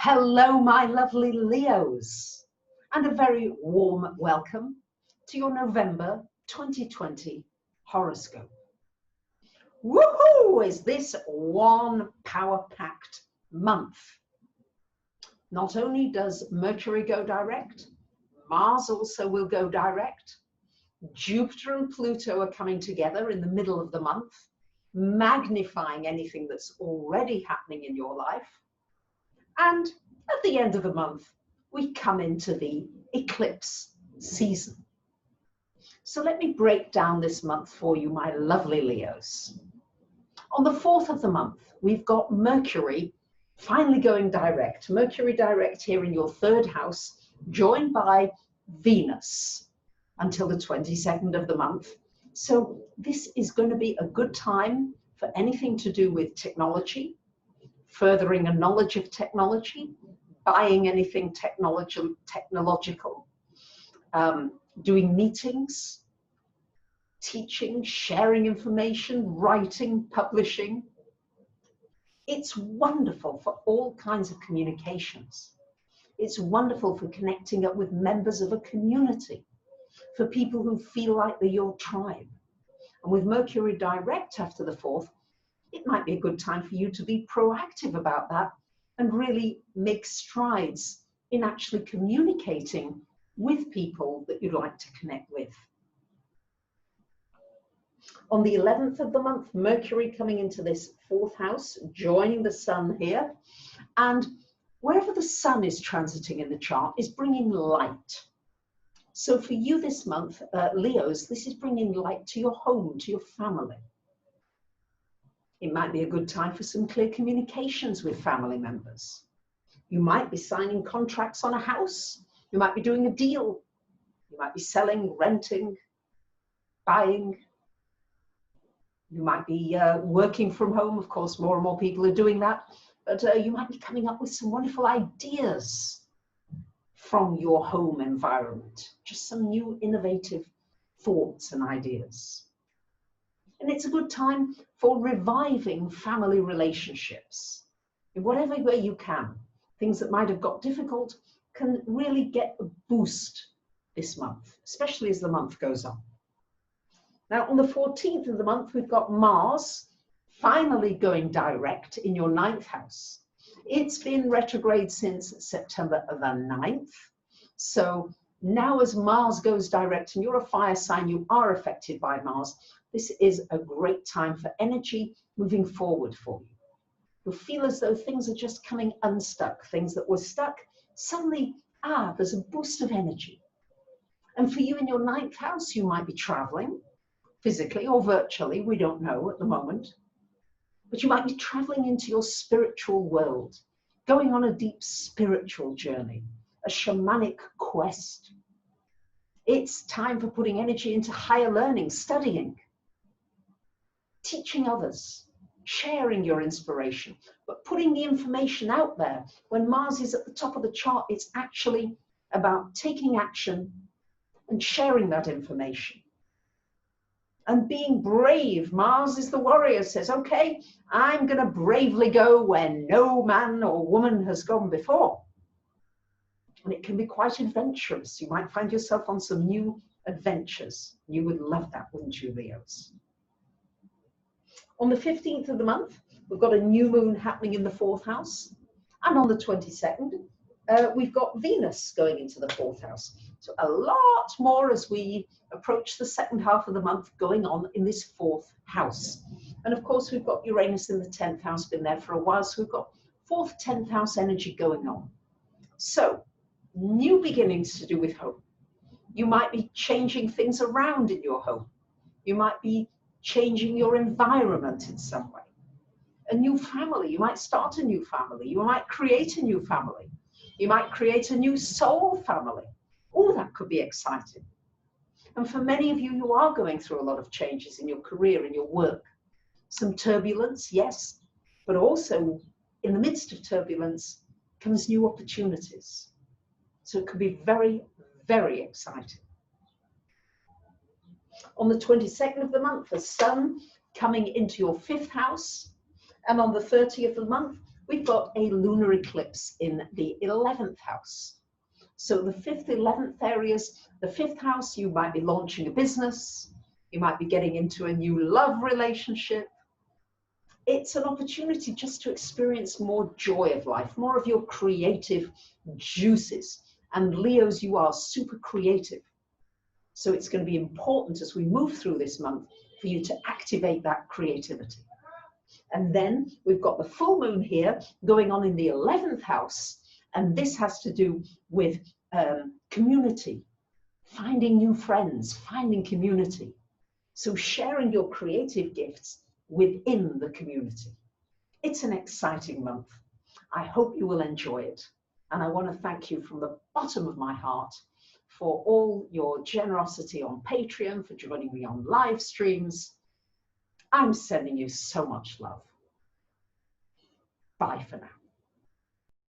Hello, my lovely Leos, and a very warm welcome to your November 2020 horoscope. Woohoo! Is this one power-packed month? Not only does Mercury go direct, Mars also will go direct. Jupiter and Pluto are coming together in the middle of the month, magnifying anything that's already happening in your life. And at the end of the month, we come into the eclipse season. So let me break down this month for you, my lovely Leos. On the 4th of the month, we've got Mercury finally going direct. Mercury direct here in your 3rd house, joined by Venus until the 22nd of the month. So this is going to be a good time for anything to do with technology, furthering a knowledge of technology, buying anything technological, doing meetings, teaching, sharing information, writing, publishing. It's wonderful for all kinds of communications. It's wonderful for connecting up with members of a community, for people who feel like they're your tribe. And with Mercury direct after the 4th, it might be a good time for you to be proactive about that and really make strides in actually communicating with people that you'd like to connect with. On the 11th of the month, Mercury coming into this 4th house, joining the Sun here, and wherever the Sun is transiting in the chart is bringing light. So for you this month, Leos, this is bringing light to your home, to your family. It might be a good time for some clear communications with family members. You might be signing contracts on a house. You might be doing a deal. You might be selling, renting, buying. You might be working from home. Of course, more and more people are doing that. But you might be coming up with some wonderful ideas from your home environment. Just some new innovative thoughts and ideas. And it's a good time for reviving family relationships. In whatever way you can, things that might have got difficult can really get a boost this month, especially as the month goes on. Now, on the 14th of the month, we've got Mars finally going direct in your 9th house. It's been retrograde since September the 9th. So now as Mars goes direct and you're a fire sign, you are affected by Mars, this is a great time for energy moving forward for you. You'll feel as though things are just coming unstuck. Things that were stuck, suddenly, there's a boost of energy. And for you in your 9th house, you might be traveling, physically or virtually, we don't know at the moment. But you might be traveling into your spiritual world, going on a deep spiritual journey, a shamanic quest. It's time for putting energy into higher learning, studying, teaching others, sharing your inspiration, but putting the information out there. When Mars is at the top of the chart, it's actually about taking action and sharing that information. And being brave. Mars is the warrior, says, okay, I'm going to bravely go where no man or woman has gone before. And it can be quite adventurous. You might find yourself on some new adventures. You would love that, wouldn't you, Leos? On the 15th of the month, we've got a new moon happening in the 4th house. And on the 22nd, we've got Venus going into the 4th house. So a lot more as we approach the 2nd half of the month going on in this 4th house. And of course, we've got Uranus in the 10th house, been there for a while. So we've got 4th, 10th house energy going on. So new beginnings to do with home. You might be changing things around in your home. You might be changing your environment in some way. A new family, you might start a new family. You might create a new family. You might create a new soul family. Oh, that could be exciting. And for many of you, you are going through a lot of changes in your career, in your work. Some turbulence, yes, but also in the midst of turbulence comes new opportunities. So it could be very, very exciting. On the 22nd of the month, the Sun coming into your 5th house. And on the 30th of the month, we've got a lunar eclipse in the 11th house. So the 5th, 11th areas, the 5th house, you might be launching a business, you might be getting into a new love relationship. It's an opportunity just to experience more joy of life, more of your creative juices. And Leos, you are super creative. So it's going to be important as we move through this month for you to activate that creativity. And then we've got the full moon here going on in the 11th house. And this has to do with community, finding new friends, finding community. So sharing your creative gifts within the community. It's an exciting month. I hope you will enjoy it. And I want to thank you from the bottom of my heart for all your generosity on Patreon, for joining me on live streams. I'm sending you so much love. Bye for now.